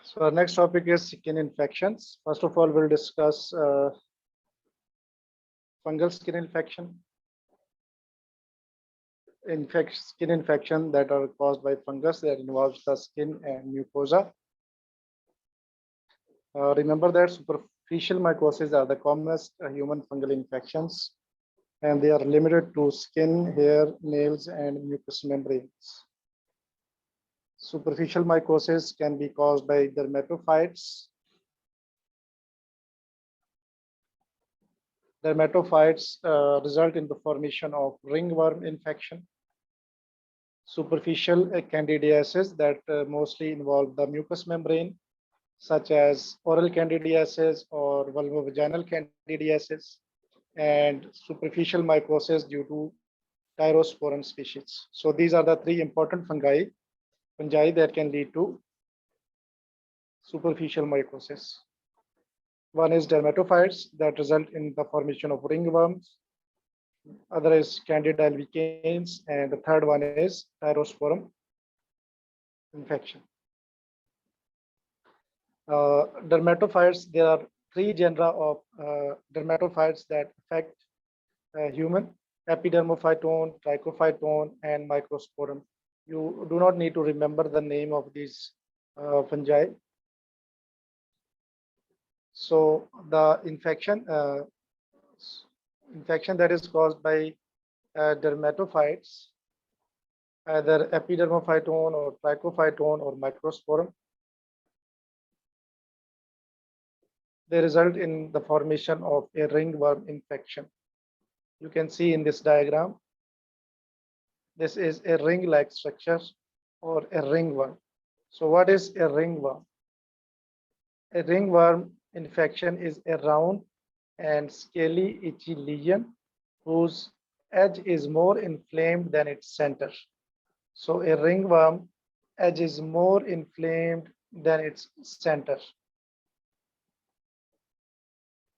So our next topic is skin infections. First of all, we'll discuss fungal skin infection, skin infection that are caused by fungus that involves the skin and mucosa. Remember that superficial mycosis are the commonest human fungal infections, and they are limited to skin, hair, nails, and mucous membranes. Superficial mycosis can be caused by dermatophytes. Dermatophytes result in the formation of ringworm infection. Superficial candidiasis that mostly involve the mucous membrane, such as oral candidiasis or vulvovaginal candidiasis, and superficial mycosis due to Tyrosporum species. So these are the three important fungi that can lead to superficial mycosis. One is dermatophytes that result in the formation of ringworms. Other is Candida albicans, and the third one is Tyrosporum infection. Dermatophytes, there are three genera of dermatophytes that affect human: epidermophyton, trichophyton, and microsporum. You do not need to remember the name of these fungi. So the infection that is caused by dermatophytes, either epidermophyton or trichophyton or microsporum, they result in the formation of a ringworm infection. You can see in this diagram, this is a ring-like structure or a ringworm. So what is a ringworm? A ringworm infection is a round and scaly itchy lesion whose edge is more inflamed than its center. So a ringworm edge is more inflamed than its center.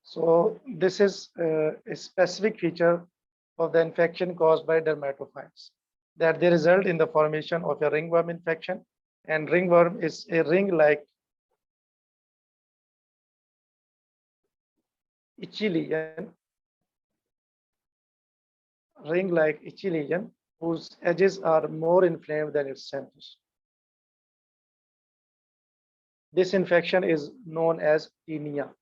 So this is a specific feature of the infection caused by dermatophytes, that they result in the formation of a ringworm infection, and ringworm is a ring-like itchy lesion, whose edges are more inflamed than its center. This infection is known as tinea,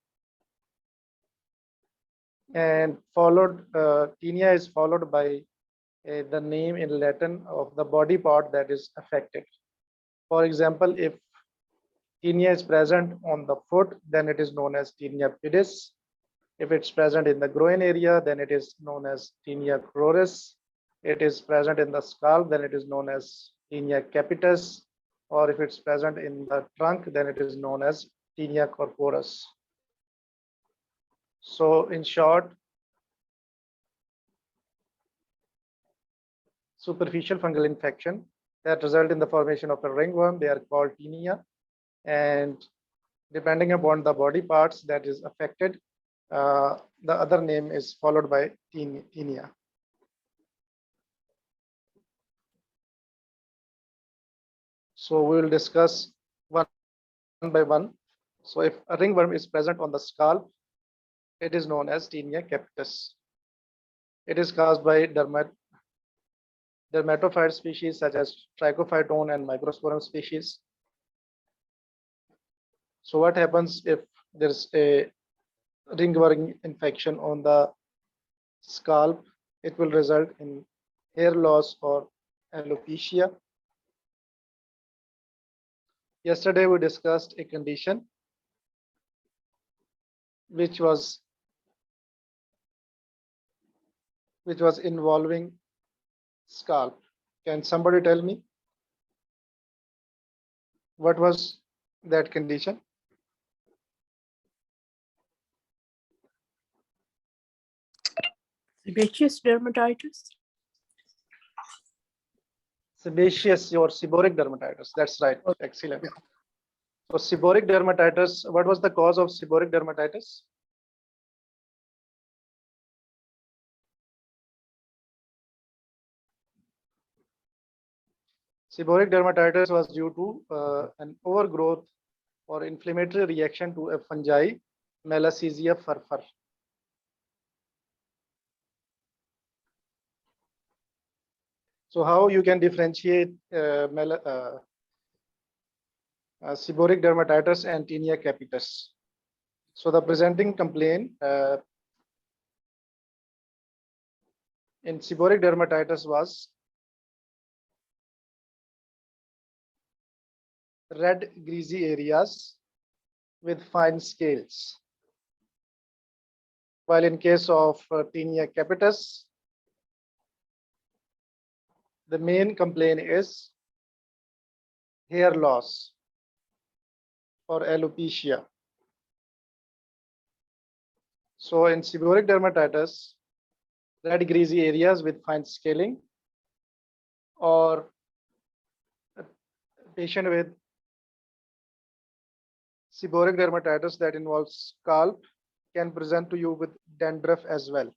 and tinea is followed by the name in Latin of the body part that is affected. For example, if tinea is present on the foot, then it is known as Tinea Pedis. If it's present in the groin area, then it is known as Tinea Cruris. It is present in the scalp, then it is known as Tinea Capitis. Or if it's present in the trunk, then it is known as Tinea Corporis. So in short, superficial fungal infection that result in the formation of a ringworm, they are called tinea, and depending upon the body parts that is affected, the other name is followed by tinea. So we will discuss one by one. So if a ringworm is present on the scalp, it is known as Tinea capitis. It is caused by dermatophyte species such as trichophyton and microsporum species. So what happens if there's a ringworm infection on the scalp? It will result in hair loss or alopecia. Yesterday we discussed a condition which was involving scalp. Can somebody tell me what was that condition? Sebaceous dermatitis. Sebaceous or seborrheic dermatitis. That's right. Excellent. So seborrheic dermatitis, what was the cause of seborrheic dermatitis? Seborrheic dermatitis was due to an overgrowth or inflammatory reaction to a fungi, Malassezia furfur. So how you can differentiate seborrheic dermatitis and Tinea capitis? So the presenting complaint in seborrheic dermatitis was red greasy areas with fine scales. While in case of Tinea capitis, the main complaint is hair loss or alopecia. So in seborrheic dermatitis, red greasy areas with fine scaling, or a patient with seborrheic dermatitis that involves scalp can present to you with dandruff as well.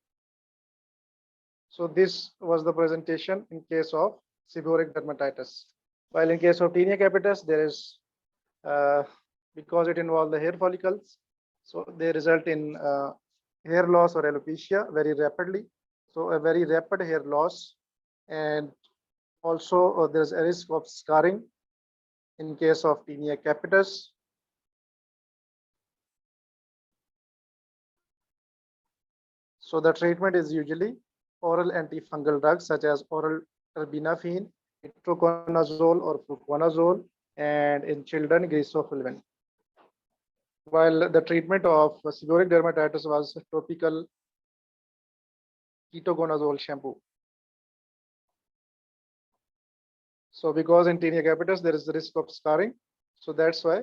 So this was the presentation in case of seborrheic dermatitis. While in case of Tinea capitis, there is because it involves the hair follicles, so they result in hair loss or alopecia very rapidly. So a very rapid hair loss, and also there's a risk of scarring in case of Tinea capitis. So the treatment is usually oral antifungal drugs such as oral terbinafine, itraconazole or fluconazole, and in children grisofulvin. While the treatment of seborrheic dermatitis was topical ketoconazole shampoo. So because in Tinea capitis there is the risk of scarring, so that's why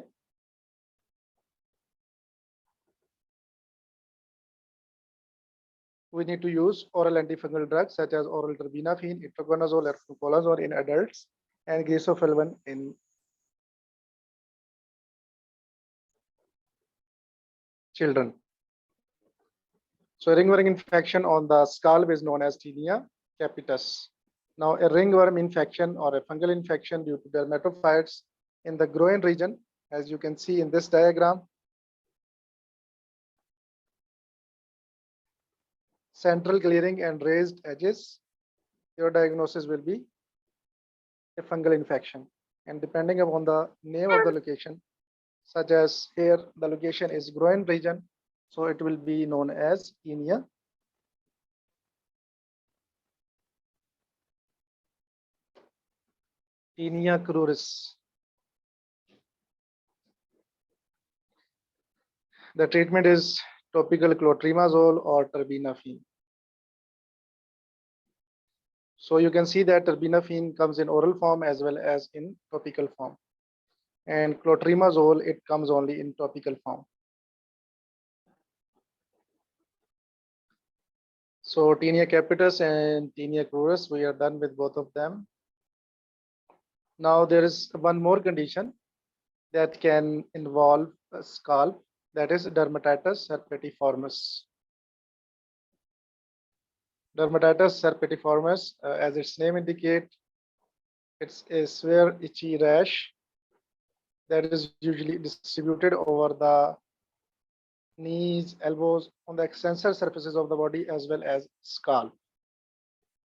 we need to use oral antifungal drugs such as oral terbinafine, itraconazole, or fluconazole in adults, and grisofulvin in children. So ringworm infection on the scalp is known as Tinea capitis. Now a ringworm infection or a fungal infection due to dermatophytes in the groin region, as you can see in this diagram, central clearing and raised edges, your diagnosis will be a fungal infection. And depending upon the name of the location, such as here, the location is groin region, so it will be known as Tinea. Tinea Cruris. The treatment is topical clotrimazole or terbinafine. So you can see that terbinafine comes in oral form as well as in topical form. And clotrimazole, it comes only in topical form. So Tinea capitis and Tinea Cruris, we are done with both of them. Now there is one more condition that can involve a scalp, that is dermatitis herpetiformis. Dermatitis herpetiformis, as its name indicates, it's a severe itchy rash that is usually distributed over the knees, elbows, on the extensor surfaces of the body as well as scalp.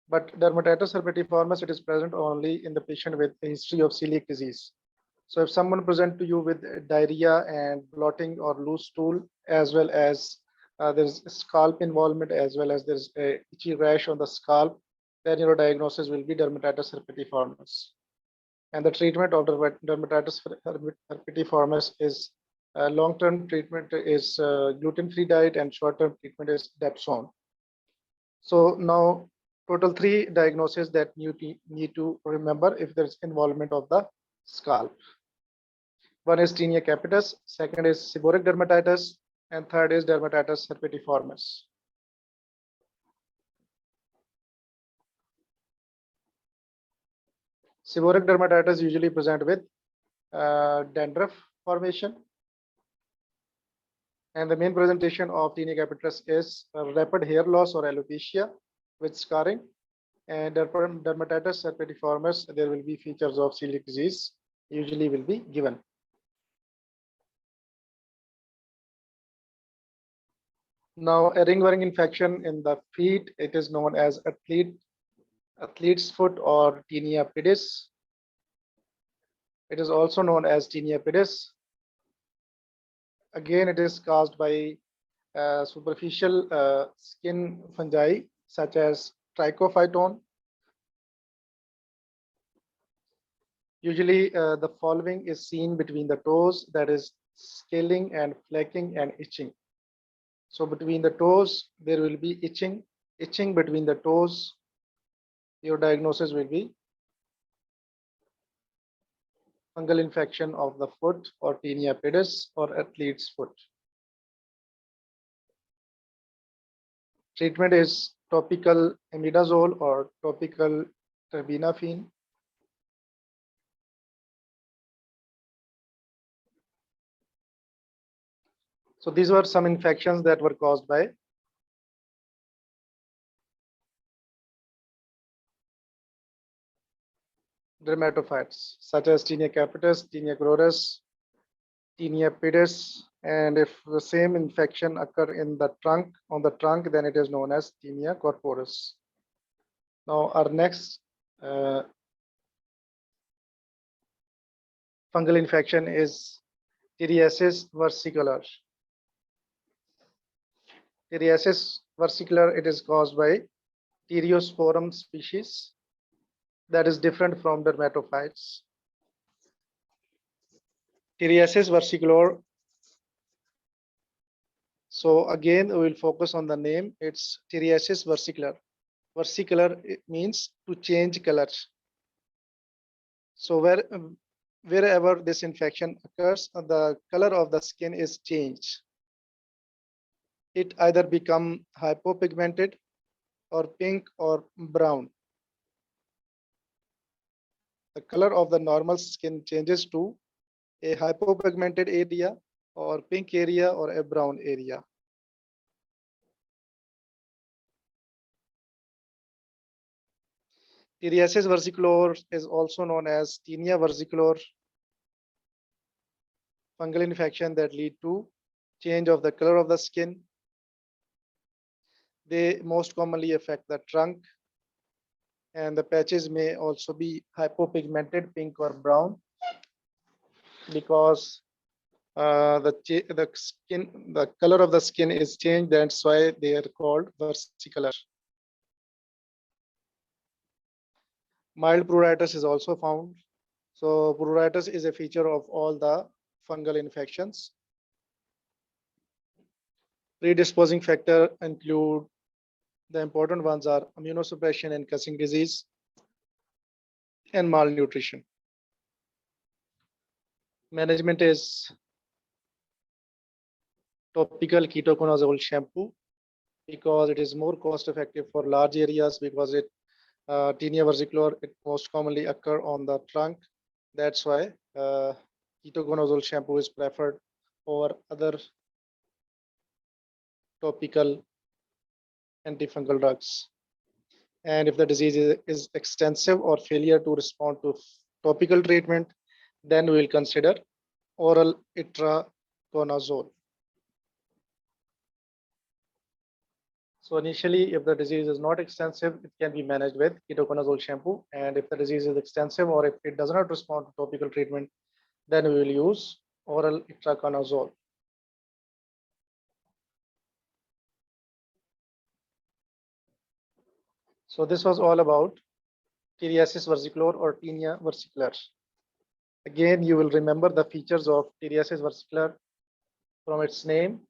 But dermatitis herpetiformis, it is present only in the patient with a history of celiac disease. So if someone present to you with diarrhea and bloating or loose stool, as well as there's scalp involvement, as well as there's a itchy rash on the scalp, then your diagnosis will be dermatitis herpetiformis. And the treatment of dermatitis herpetiformis is long-term treatment is gluten-free diet, and short-term treatment is Dapsone. So now total 3 diagnoses that you need to remember if there's involvement of the scalp. One is Tinea capitis, second is seborrheic dermatitis, and third is dermatitis herpetiformis. Seborrheic dermatitis usually present with dandruff formation, and the main presentation of Tinea capitis is rapid hair loss or alopecia with scarring. And dermatitis herpetiformis, there will be features of celiac disease usually will be given. Now, a ringworm infection in the feet, it is known as athlete's foot or Tinea Pedis. It is also known as Tinea Pedis. Again, it is caused by superficial skin fungi such as trichophyton. Usually, the following is seen between the toes, that is scaling and flaking and itching. So between the toes, there will be itching between the toes. Your diagnosis will be fungal infection of the foot or Tinea pedis or athlete's foot. Treatment is topical imidazole or topical terbinafine. So these were some infections that were caused by dermatophytes such as Tinea capitis, Tinea Cruris, Tinea pedis, and if the same infection occur in the trunk, on the trunk, then it is known as Tinea corporis. Now our next fungal infection is Tinniasis versicolor. Tinniasis versicolor, it is caused by Pteriosporum species that is different from dermatophytes. Tinniasis versicolor. So again, we will focus on the name. It's Tinniasis versicolor. Versicolor, it means to change colors. So wherever this infection occurs, the color of the skin is changed. It either become hypopigmented or pink or brown. The color of the normal skin changes to a hypopigmented area or pink area or a brown area. Tinniasis versicolor is also known as Tinea versicolor, fungal infection that lead to change of the color of the skin. They most commonly affect the trunk, and the patches may also be hypopigmented, pink or brown, because the color of the skin is changed. That's why they are called versicolor. Mild pruritus is also found. So pruritus is a feature of all the fungal infections. Predisposing factor include, the important ones are immunosuppression and cussing disease and malnutrition. Management is topical ketoconazole shampoo because it is more cost effective for large areas, because Tinea versicolor, it most commonly occur on the trunk. That's why ketoconazole shampoo is preferred over other topical antifungal drugs. And if the disease is extensive or failure to respond to topical treatment, then we will consider oral itraconazole. So initially, if the disease is not extensive, it can be managed with ketoconazole shampoo. And if the disease is extensive or if it does not respond to topical treatment, then we will use oral itraconazole. So this was all about Tinniasis versicolor or Tinea versicolor. Again, you will remember the features of Tinniasis versicolor from its name,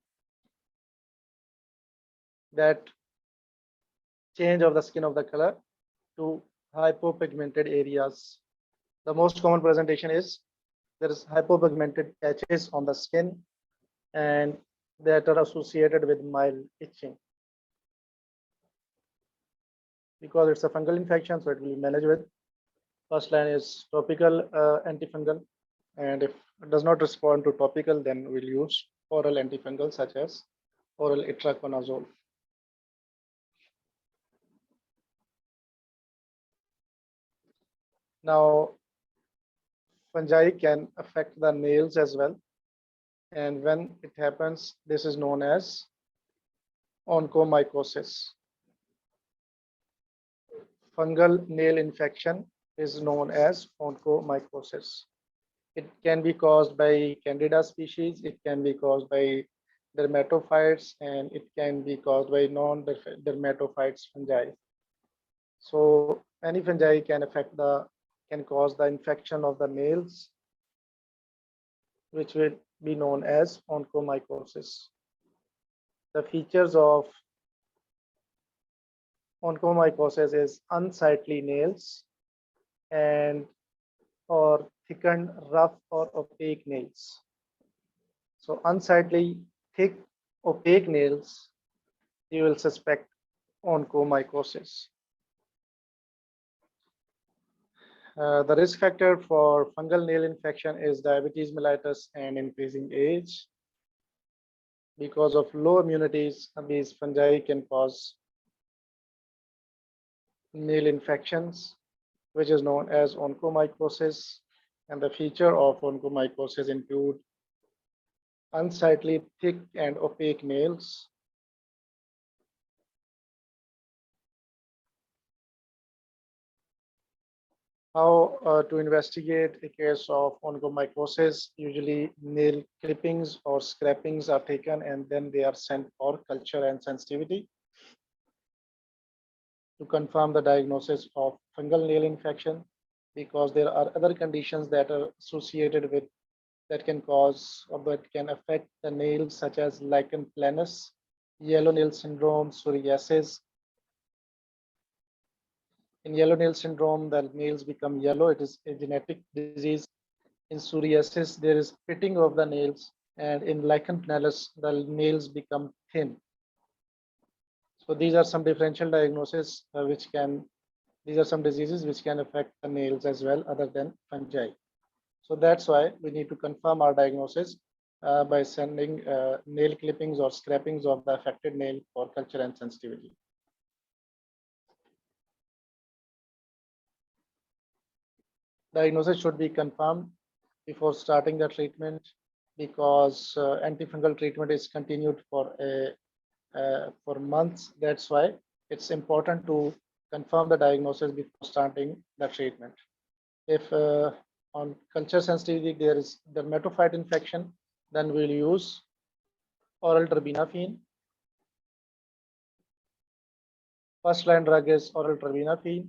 that change of the skin of the color to hypopigmented areas. The most common presentation is there is hypopigmented patches on the skin and that are associated with mild itching. Because it's a fungal infection, so it will be managed with, first line is topical antifungal, and if it does not respond to topical, then we'll use oral antifungal such as oral itraconazole. Now, fungi can affect the nails as well, and when it happens, this is known as Oncomycosis. Fungal nail infection is known as oncomycosis. It can be caused by Candida species, it can be caused by dermatophytes, and it can be caused by non-dermatophytes fungi. So any fungi can cause the infection of the nails, which will be known as oncomycosis. The features of oncomycosis is unsightly nails and or thickened, rough or opaque nails. So unsightly, thick, opaque nails, you will suspect oncomycosis. The risk factor for fungal nail infection is diabetes mellitus and increasing age. Because of low immunities, these fungi can cause nail infections, which is known as oncomycosis. And the feature of oncomycosis include unsightly, thick, and opaque nails. How to investigate a case of oncomycosis? Usually nail clippings or scrapings are taken and then they are sent for culture and sensitivity to confirm the diagnosis of fungal nail infection, because there are other conditions that are associated with that can cause or that can affect the nails, such as lichen planus, yellow nail syndrome, psoriasis. In yellow nail syndrome, the nails become yellow. It is a genetic disease. In psoriasis, there is pitting of the nails, and in lichen planus, the nails become thin. So these are some differential diagnoses these are some diseases which can affect the nails as well, other than fungi. So that's why we need to confirm our diagnosis by sending nail clippings or scrapings of the affected nail for culture and sensitivity. Diagnosis should be confirmed before starting the treatment, because antifungal treatment is continued for months. That's why it's important to confirm the diagnosis before starting the treatment. If on culture sensitivity there is dermatophyte infection, then we'll use oral terbinafine. First line drug is oral terbinafine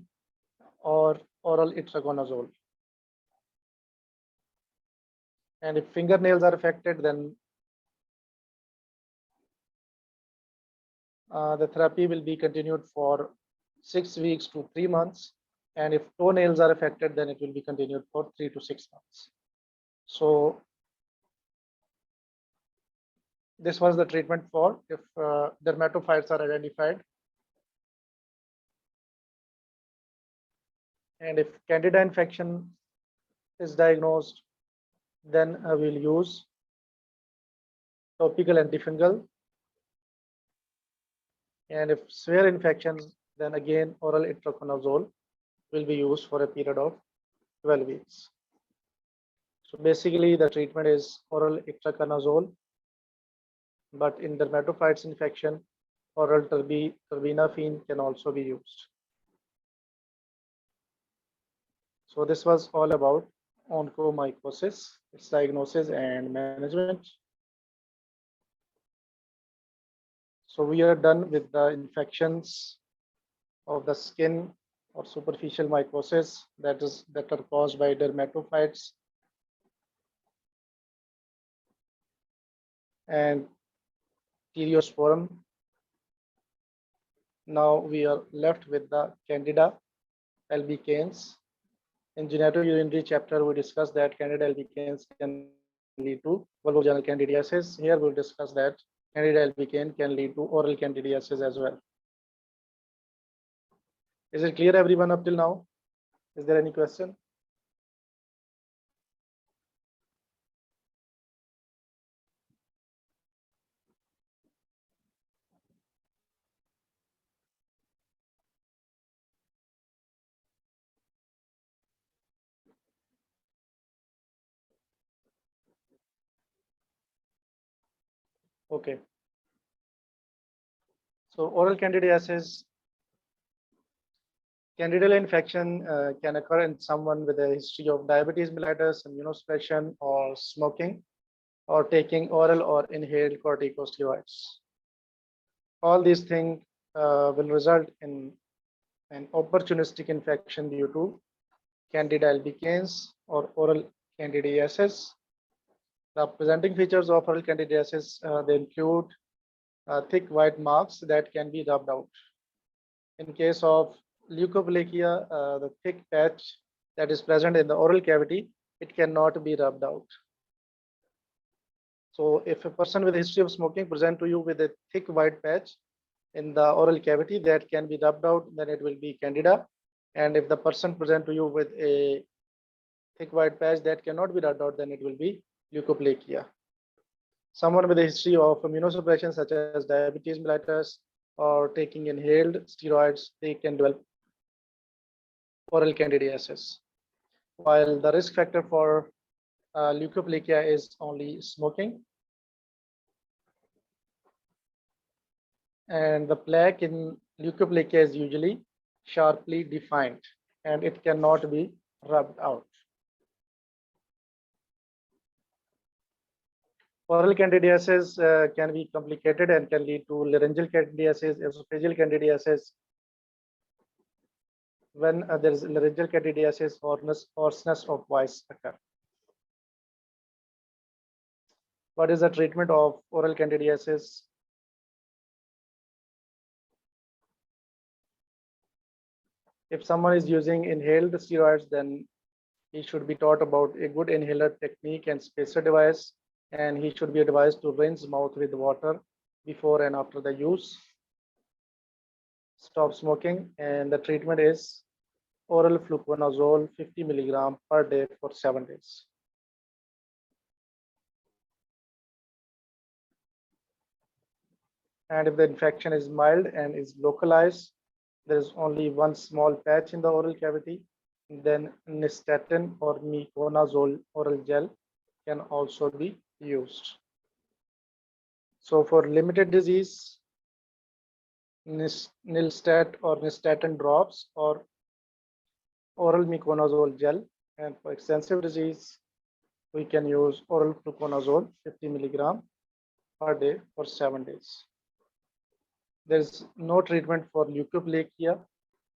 or oral itraconazole. And if fingernails are affected, then the therapy will be continued for 6 weeks to 3 months. And if toenails are affected, then it will be continued for 3 to 6 months. So this was the treatment for if dermatophytes are identified. And if Candida infection is diagnosed, then we'll use topical antifungal. And if severe infections, then again oral itraconazole will be used for a period of 12 weeks. So basically the treatment is oral itraconazole, but in dermatophytes infection, oral terbinafine can also be used. So this was all about oncomycosis, its diagnosis and management. So we are done with the infections of the skin or superficial mycosis that are caused by dermatophytes and Theriosporum. Now we are left with the Candida albicans. In genitourinary chapter, we discussed that Candida albicans can lead to vulvovaginal candidiasis. Here we'll discuss that Candida albicans can lead to oral candidiasis as well. Is it clear, everyone, up till now? Is there any question? Okay. So oral candidiasis, candidal infection can occur in someone with a history of diabetes mellitus, immunosuppression, or smoking, or taking oral or inhaled corticosteroids. All these things will result in an opportunistic infection due to Candida albicans or oral candidiasis. The presenting features of oral candidiasis, they include thick white marks that can be rubbed out. In case of leukoplakia, the thick patch that is present in the oral cavity, it cannot be rubbed out. So if a person with a history of smoking present to you with a thick white patch in the oral cavity that can be rubbed out, then it will be Candida. And if the person present to you with a thick white patch that cannot be rubbed out, then it will be leukoplakia. Someone with a history of immunosuppression such as diabetes mellitus or taking inhaled steroids, they can develop oral candidiasis. While the risk factor for leukoplakia is only smoking. And the plaque in leukoplakia is usually sharply defined and it cannot be rubbed out. Oral candidiasis can be complicated and can lead to laryngeal candidiasis, esophageal candidiasis. When there is laryngeal candidiasis, hoarseness of voice occur. What is the treatment of oral candidiasis? If someone is using inhaled steroids, then he should be taught about a good inhaler technique and spacer device, and he should be advised to rinse mouth with water before and after the use. Stop smoking, and the treatment is oral fluconazole 50 milligram per day for 7 days. And if the infection is mild and is localized, there is only one small patch in the oral cavity, then nystatin or miconazole oral gel can also be used. So for limited disease, nilstat or nystatin drops or oral miconazole gel, and for extensive disease, we can use oral fluconazole 50 milligram per day for 7 days. There is no treatment for leukoplakia.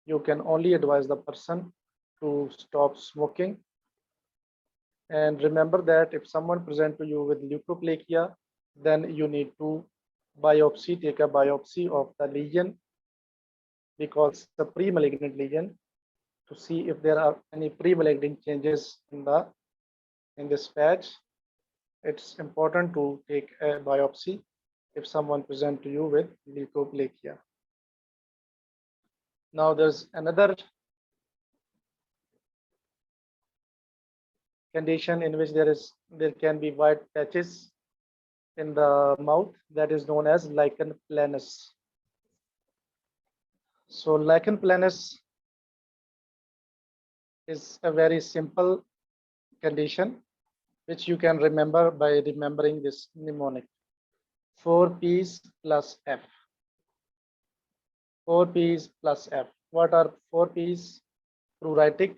You can only advise the person to stop smoking. And remember that if someone present to you with leukoplakia, then you need to take a biopsy of the lesion because it's a pre-malignant lesion to see if there are any pre-malignant changes in this patch. It's important to take a biopsy if someone present to you with leukoplakia. Now there's another condition in which there can be white patches in the mouth that is known as lichen planus. So lichen planus is a very simple condition which you can remember by remembering this mnemonic: 4 P's plus F. 4 P's plus F. What are 4 P's? Pruritic,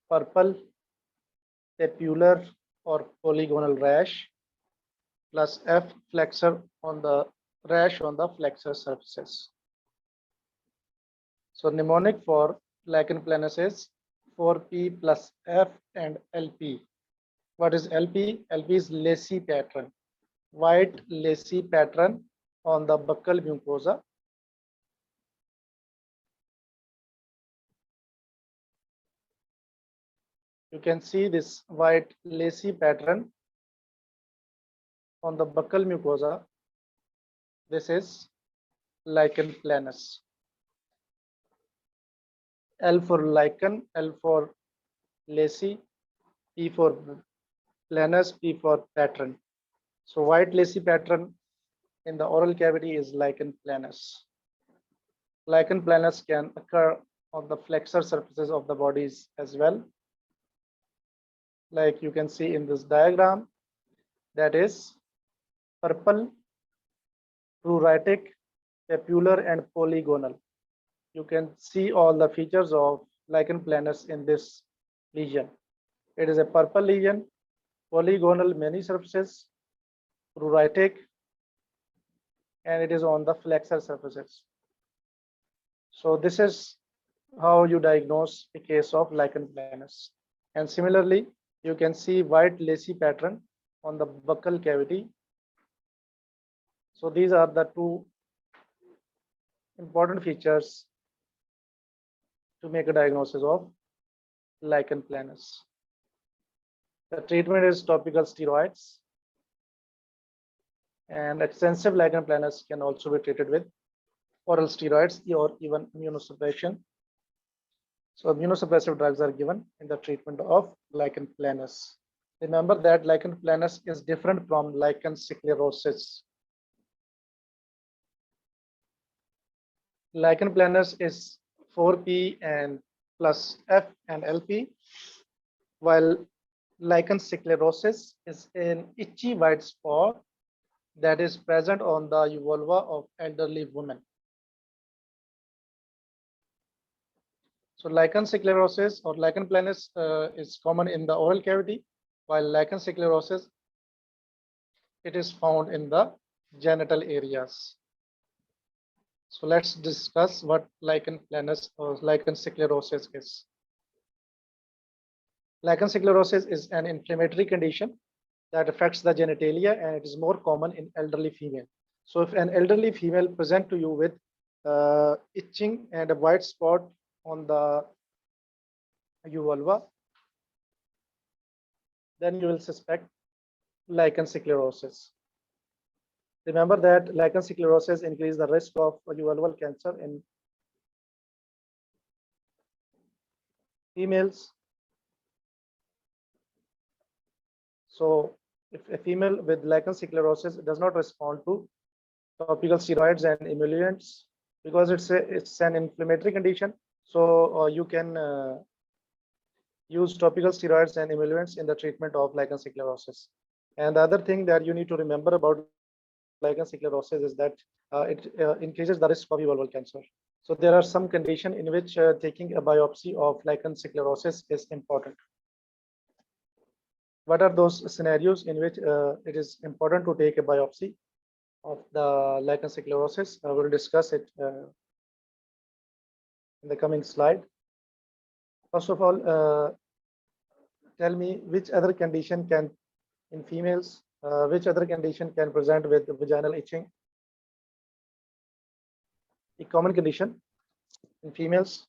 purple, papular or polygonal rash, plus F, flexor on the rash on the flexor surfaces. So mnemonic for lichen planus is 4P plus F and LP. What is LP? LP is lacy pattern, white lacy pattern on the buccal mucosa. You can see this white lacy pattern on the buccal mucosa. This is lichen planus. L for lichen, L for lacy, P for planus, P for pattern. So white lacy pattern in the oral cavity is lichen planus. Lichen planus can occur on the flexor surfaces of the bodies as well. Like you can see in this diagram, that is purple, pruritic, papular, and polygonal. You can see all the features of lichen planus in this lesion. It is a purple lesion, polygonal many surfaces, pruritic, and it is on the flexor surfaces. So this is how you diagnose a case of lichen planus. And similarly, you can see white lacy pattern on the buccal cavity. So these are the two important features to make a diagnosis of lichen planus. The treatment is topical steroids, and extensive lichen planus can also be treated with oral steroids or even immunosuppression. So immunosuppressive drugs are given in the treatment of lichen planus. Remember that lichen planus is different from lichen sclerosis. Lichen planus is 4P and plus F and LP, while lichen sclerosis is an itchy white spot that is present on the vulva of elderly women. So lichen sclerosis or lichen planus is common in the oral cavity, while lichen sclerosis, it is found in the genital areas. So let's discuss what lichen planus or lichen sclerosis is. Lichen sclerosis is an inflammatory condition that affects the genitalia, and it is more common in elderly female. So if an elderly female present to you with itching and a white spot on the vulva, then you will suspect lichen sclerosis. Remember that lichen sclerosis increases the risk of vulval cancer in females. So if a female with lichen sclerosis does not respond to topical steroids and emollients, because it's an inflammatory condition, so you can use topical steroids and emollients in the treatment of lichen sclerosis. And the other thing that you need to remember about lichen sclerosis is that it increases the risk of vulval cancer. So there are some conditions in which taking a biopsy of lichen sclerosis is important. What are those scenarios in which it is important to take a biopsy of the lichen sclerosis? I will discuss it in the coming slide. First of all, tell me which other condition can, in females, which other condition can present with vaginal itching? A common condition in females.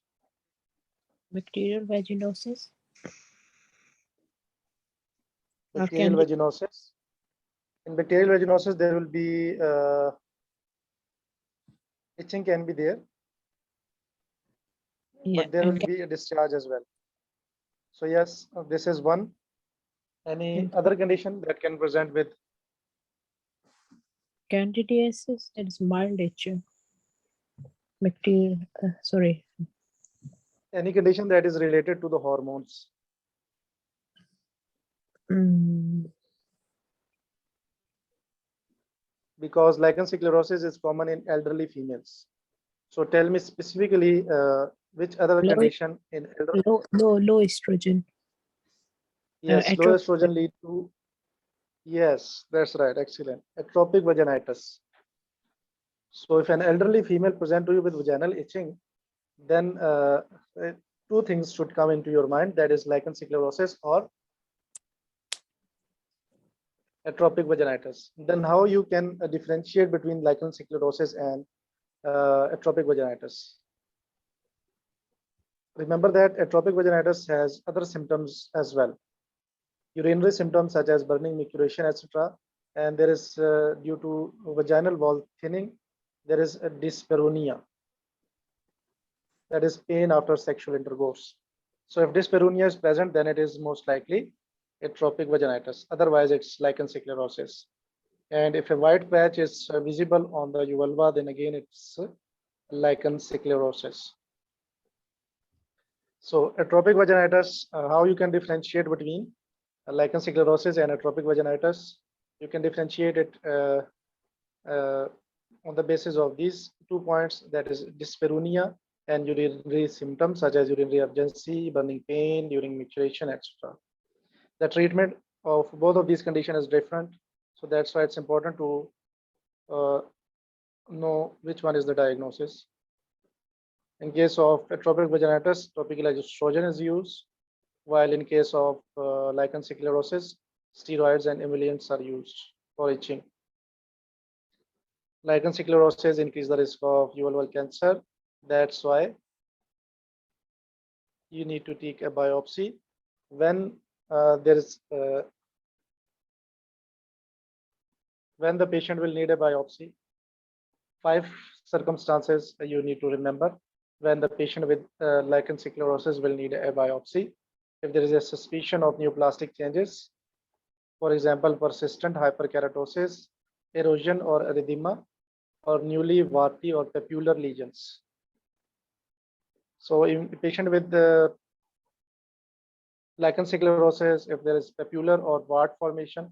Bacterial vaginosis. Bacterial vaginosis. In bacterial vaginosis, there will be itching can be there, but there will be a discharge as well. So yes, this is one. Any other condition that can present with Candidiasis? That is mild itching. Bacterial, sorry. Any condition that is related to the hormones. Because lichen sclerosis is common in elderly females. So tell me specifically which other condition in elderly. Low estrogen. Yes, low estrogen lead to. Yes, that's right. Excellent. Atopic vaginitis. So if an elderly female present to you with vaginal itching, then two things should come into your mind. That is lichen sclerosis or atopic vaginitis. Then how you can differentiate between lichen sclerosis and atopic vaginitis? Remember that atopic vaginitis has other symptoms as well. Urinary symptoms such as burning, micturition, etc. And there is due to vaginal wall thinning, there is a dyspareunia. That is pain after sexual intercourse. So if dyspareunia is present, then it is most likely atopic vaginitis. Otherwise, it's lichen sclerosis. And if a white patch is visible on the vulva, then again it's lichen sclerosis. So atopic vaginitis, how you can differentiate between lichen sclerosis and atopic vaginitis? You can differentiate it on the basis of these 2 points, that is dyspareunia and urinary symptoms such as urinary urgency, burning pain during maturation, etc. The treatment of both of these conditions is different, so that's why it's important to know which one is the diagnosis. In case of atopic vaginitis, topical estrogen is used, while in case of lichen sclerosis, steroids and emollients are used for itching. Lichen sclerosis increase the risk of vulval cancer. That's why you need to take a biopsy when when the patient will need a biopsy. 5 circumstances you need to remember when the patient with lichen sclerosis will need a biopsy. If there is a suspicion of neoplastic changes, for example, persistent hyperkeratosis, erosion or erythema, or newly warty or papular lesions. So in patient with the lichen sclerosis, if there is papular or wart formation,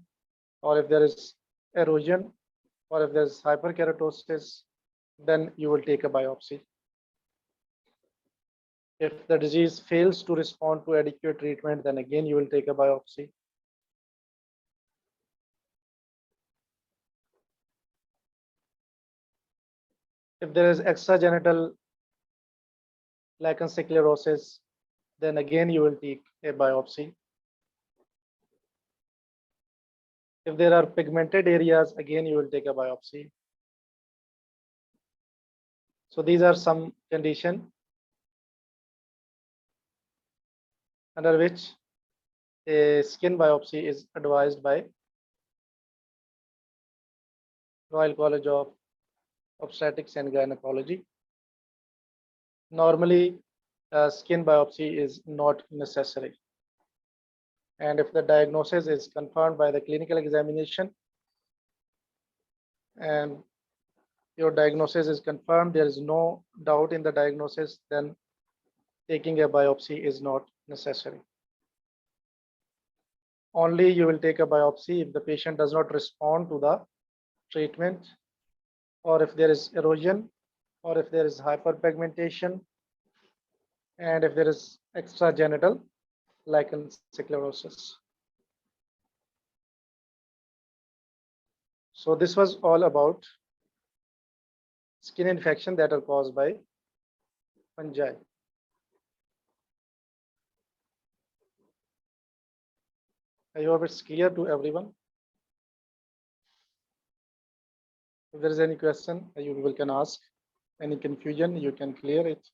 or if there is erosion, or if there is hyperkeratosis, then you will take a biopsy. If the disease fails to respond to adequate treatment, then again you will take a biopsy. If there is extragenital lichen sclerosis, then again you will take a biopsy. If there are pigmented areas, again you will take a biopsy. So these are some conditions under which a skin biopsy is advised by Royal College of Obstetrics and Gynecology. Normally, skin biopsy is not necessary. And if the diagnosis is confirmed by the clinical examination and your diagnosis is confirmed, there is no doubt in the diagnosis, then taking a biopsy is not necessary. Only you will take a biopsy if the patient does not respond to the treatment, or if there is erosion, or if there is hyperpigmentation, and if there is extragenital lichen sclerosis. So this was all about skin infection that are caused by fungi. I hope it's clear to everyone. If there is any question, you can ask. Any confusion, you can clear it.